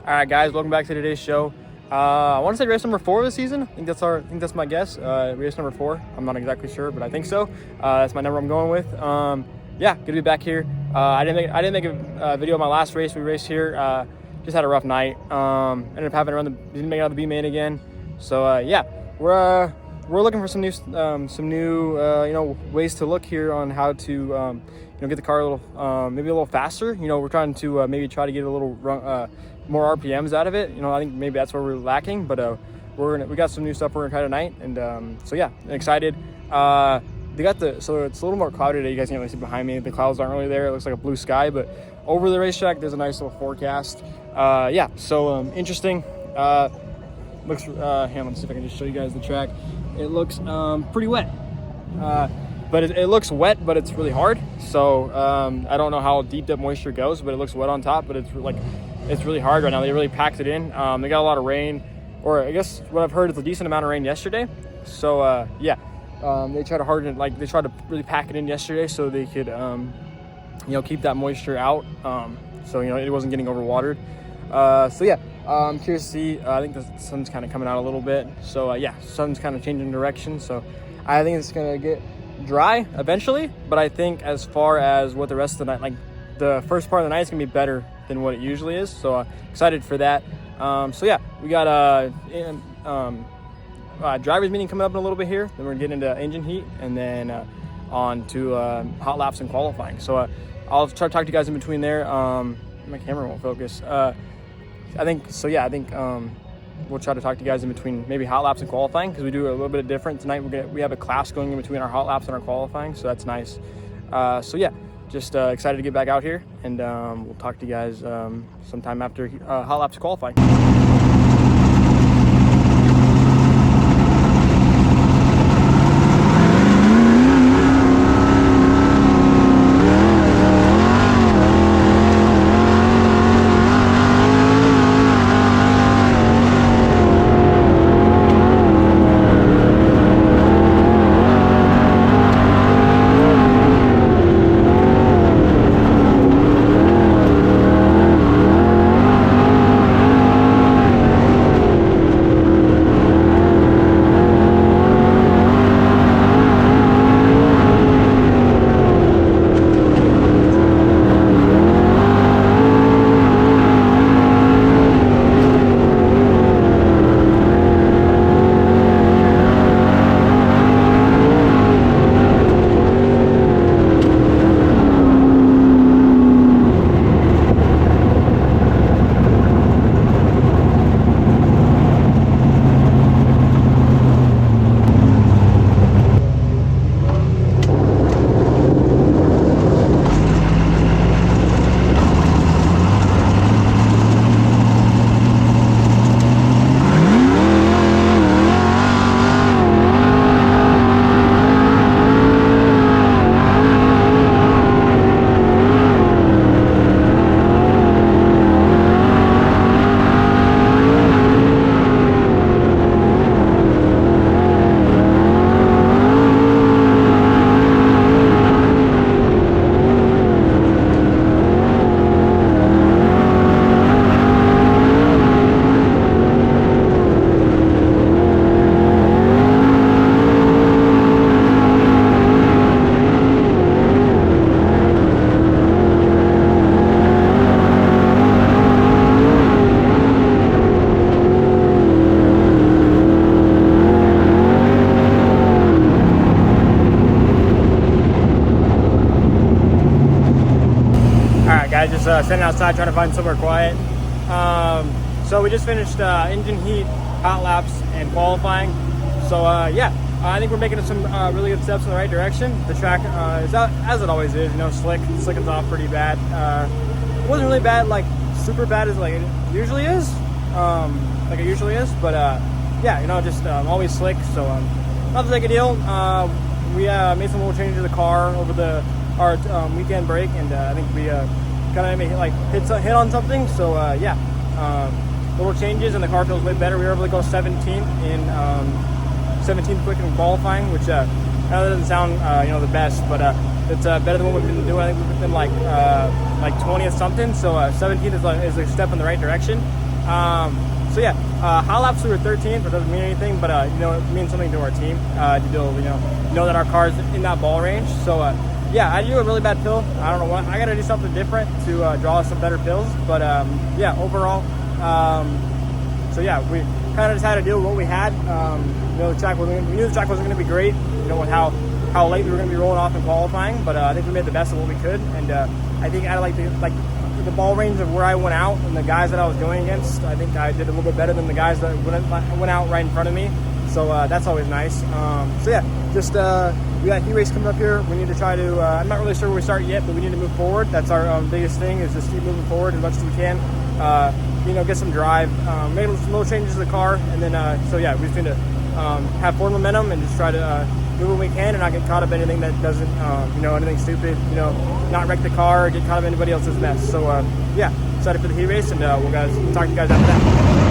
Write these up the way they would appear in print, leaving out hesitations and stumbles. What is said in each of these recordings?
All right, guys, welcome back to today's show. I want to say race number 4 of the season. I think that's my guess. Race number 4. I'm not exactly sure, but I think so. That's my number I'm going with. Yeah, good to be back here. I didn't make a video of my last race. We raced here. Just had a rough night. Ended up having to didn't make it out of the B main again. So yeah, we're looking for some new ways to look here on how to get the car a little maybe a little faster. We're trying to maybe try to get a little more RPMs out of it. I think maybe that's where we're lacking, but we got some new stuff we're gonna try tonight, and so yeah, I'm excited. So it's a little more cloudy today. You guys can't really see behind me. The clouds aren't really there. It looks like a blue sky, but over the racetrack there's a nice little forecast. Yeah, so interesting. Looks here, let me see if I can just show you guys the track. It looks pretty wet, but it looks wet, but it's really hard. So I don't know how deep that moisture goes, but it looks wet on top, but it's really hard right now. They really packed it in. They got a lot of rain, or I guess what I've heard is a decent amount of rain yesterday. So yeah, they tried to harden it, they tried to really pack it in yesterday so they could keep that moisture out, so it wasn't getting overwatered. So yeah, I'm curious to see. I think the sun's kind of coming out a little bit, so yeah, sun's kind of changing direction, so I think it's gonna get dry eventually. But I think as far as what the rest of the night, the first part of the night is gonna be better than what it usually is, so excited for that. So yeah, we got drivers meeting coming up in a little bit here. Then we're getting into engine heat, and then on to hot laps and qualifying. So I'll try to talk to you guys in between there. My camera won't focus. I think we'll try to talk to you guys in between maybe hot laps and qualifying, because we do a little bit of different tonight. We have a class going in between our hot laps and our qualifying, so that's nice. So yeah, just excited to get back out here, and we'll talk to you guys sometime after hot laps qualifying. Sitting outside trying to find somewhere quiet. So we just finished engine heat, hot laps, and qualifying. So yeah, I think we're making some really good steps in the right direction. The track is out, as it always is, slick. Slickens off pretty bad. It wasn't really bad, super bad as it usually is, but yeah, just always slick. So not that big a deal. We made some little changes to the car over our weekend break, and I think we kind of hit on something. So yeah, little changes, and the car feels way better. We were able to go 17th in 17th quick in qualifying, which that doesn't sound the best, but it's better than what we've been doing. I think we've been like 20th something. So 17th is a step in the right direction. So yeah, hot laps we were 13th, but doesn't mean anything. But you know, it means something to our team to do, know that our car's in that ball range. So yeah, I do a really bad pill. I don't know what. I got to do something different to draw some better pills. But yeah, overall, so yeah, we kind of just had to deal with what we had. You know, we knew the track wasn't going to be great. You know, with how late we were going to be rolling off in qualifying. But I think we made the best of what we could, and I think out of the ball range of where I went out and the guys that I was going against, I think I did a little bit better than the guys that went out right in front of me. So that's always nice. So yeah, just we got heat race coming up here. We need to try to. I'm not really sure where we start yet, but we need to move forward. That's our biggest thing, is just keep moving forward as much as we can. You know, get some drive, make some little changes to the car, and then so yeah, we just need to have forward momentum and just try to do what we can and not get caught up in anything that doesn't, you know, anything stupid. You know, not wreck the car or get caught up in anybody else's mess. So yeah, excited for the heat race, and we'll talk to you guys after that.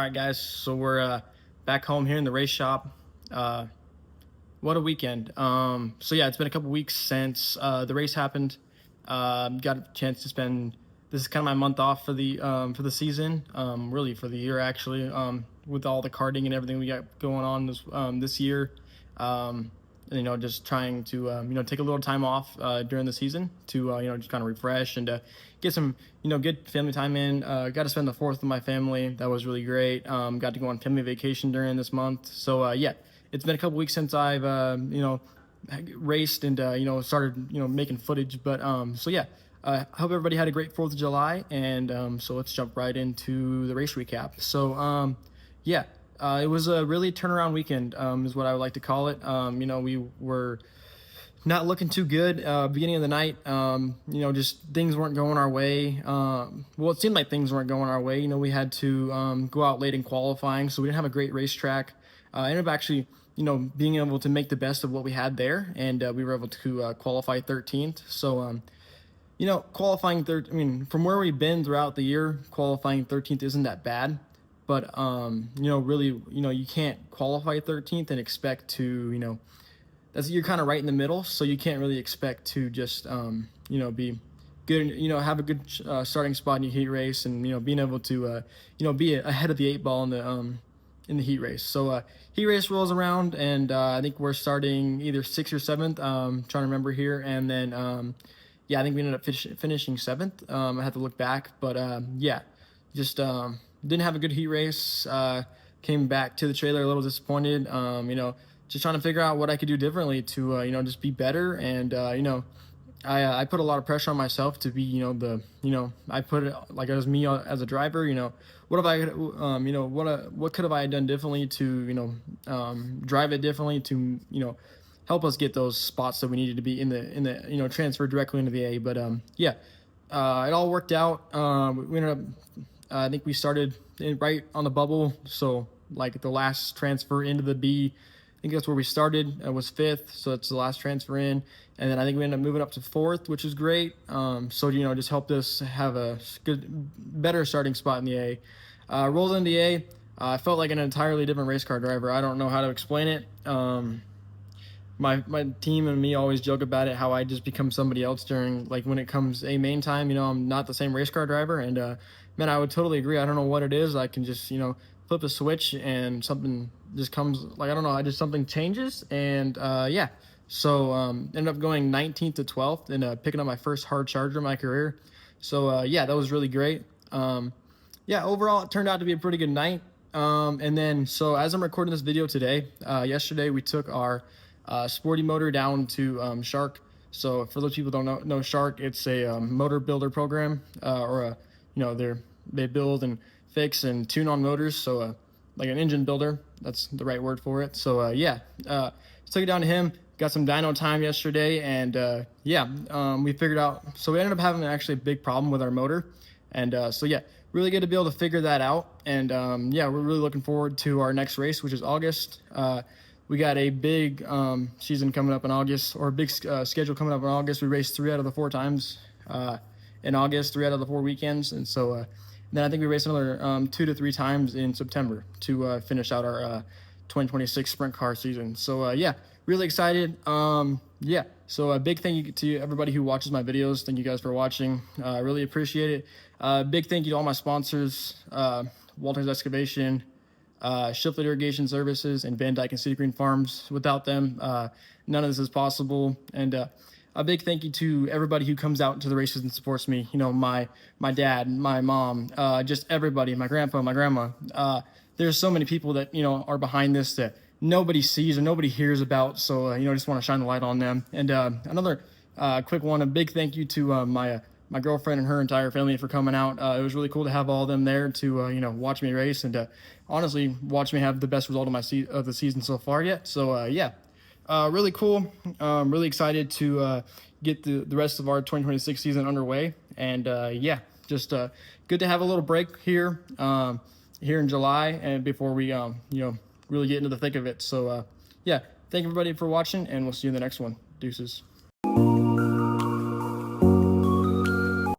right, guys. So we're back home here in the race shop. What a weekend. So yeah, it's been a couple weeks since the race happened. Got a chance to spend. This is kind of my month off for the season. Really for the year actually. With all the karting and everything we got going on this year. And, just trying to take a little time off during the season to just kind of refresh and get some good family time in. Got to spend the 4th with my family. That was really great. Got to go on family vacation during this month. So yeah, it's been a couple weeks since I've raced and started making footage. But so yeah, I hope everybody had a great 4th of July. And so let's jump right into the race recap. So yeah. It was a really turnaround weekend, is what I would like to call it. We were not looking too good beginning of the night. Just things weren't going our way. Well, it seemed like things weren't going our way. We had to go out late in qualifying, so we didn't have a great racetrack. I ended up actually, being able to make the best of what we had there, and we were able to qualify 13th. So, qualifying third. I mean, from where we've been throughout the year, qualifying 13th isn't that bad. But, really, you can't qualify 13th and expect to, you're kind of right in the middle. So you can't really expect to just, be good, have a good starting spot in your heat race and, being able to, be ahead of the 8 ball in the heat race. So heat race rolls around and I think we're starting either 6th or 7th, trying to remember here. And then, yeah, I think we ended up finishing 7th. I had to look back, but yeah, just didn't have a good heat race. Came back to the trailer a little disappointed. Just trying to figure out what I could do differently to just be better. And I put a lot of pressure on myself to be I put it like as me as a driver. What have I what could have I done differently to drive it differently to help us get those spots that we needed to be in the transfer directly into the A. But yeah, it all worked out. We ended up. I think we started right on the bubble, so like the last transfer into the B. I think that's where we started. It was 5th, so that's the last transfer in, and then I think we ended up moving up to 4th, which is great. So just helped us have a better starting spot in the A. Rolled into the A. I felt like an entirely different race car driver. I don't know how to explain it. My team and me always joke about it, how I just become somebody else during, like, when it comes A main time. I'm not the same race car driver, and man, I would totally agree. I don't know what it is. I can just flip a switch and something just comes, like, I don't know, something changes. And yeah, so ended up going 19th to 12th and picking up my first hard charger in my career. So yeah, that was really great. Yeah, overall it turned out to be a pretty good night. And then so as I'm recording this video today, yesterday we took our sporty motor down to Shark. So for those people who don't know Shark, it's a motor builder program, or a they build and fix and tune on motors. So like an engine builder, that's the right word for it. So yeah, took it down to him, got some dyno time yesterday, and yeah, we figured out. So we ended up having actually a big problem with our motor, and so yeah, really good to be able to figure that out. And yeah, we're really looking forward to our next race, which is August. We got a big season coming up in August, or a big schedule coming up in August. We raced 3 out of the 4 times in August, 3 out of the 4 weekends, and so then I think we raced another 2 to 3 times in September to finish out our 2026 sprint car season. So yeah, really excited. Yeah, so a big thank you to everybody who watches my videos. Thank you guys for watching. I really appreciate it. Big thank you to all my sponsors, Walters Excavation, Shiflett Irrigation Services, and Van Dyke and City Green Farms. Without them, none of this is possible. And a big thank you to everybody who comes out to the races and supports me. My dad, my mom, just everybody, my grandpa, my grandma. There's so many people that, are behind this that nobody sees or nobody hears about. So, just want to shine the light on them. And another quick one, a big thank you to my girlfriend and her entire family for coming out. It was really cool to have all of them there to, watch me race and honestly watch me have the best result of the season so far yet. So, yeah. Really cool. Really excited to get the rest of our 2026 season underway. And yeah, just good to have a little break here in July and before we really get into the thick of it. So yeah, thank everybody for watching, and we'll see you in the next one. Deuces.